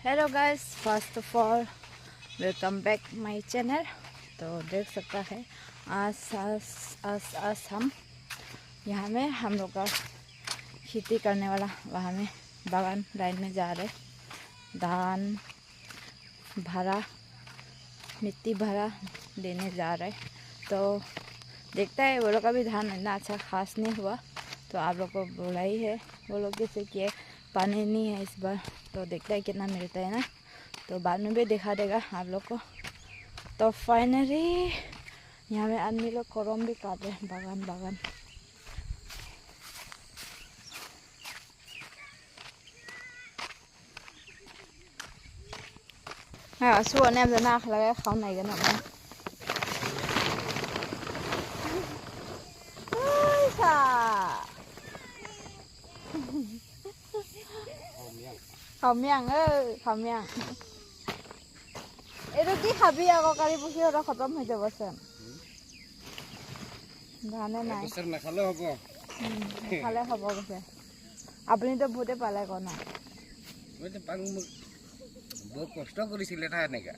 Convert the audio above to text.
Hello guys, first of all welcome back my channel. तो देख सकता है आज हम यहाँ में हम लोग का खेती करने वाला वहाँ में बागान लाइन में जा रहे, धान भरा मिट्टी भरा देने जा रहे। तो देखता है वो लोग का भी धान इतना अच्छा खास नहीं हुआ, तो आप लोग को बोला ही है वो लोग जैसे कि पानी नहीं है इस बार, तो देखता है कितना मिलता है ना, तो बाद में भी दिखा देगा आप लोग को। तो फाइनली यहाँ में आदमी लोग करम भी काट रहे बागान। हाँ सुबह ने हम नाक लगा खाओ नहीं करना খাও মিয়াং এইটো কি খাবি আকৌ কালি পুখি খতম হৈ যাব চোন ধানে নাই নাখালে হ'ব খালে হ'ব কৈছে আপুনিতো বহুতে পালে আকৌ ন বহুত কষ্ট কৰিছিলে এনেকা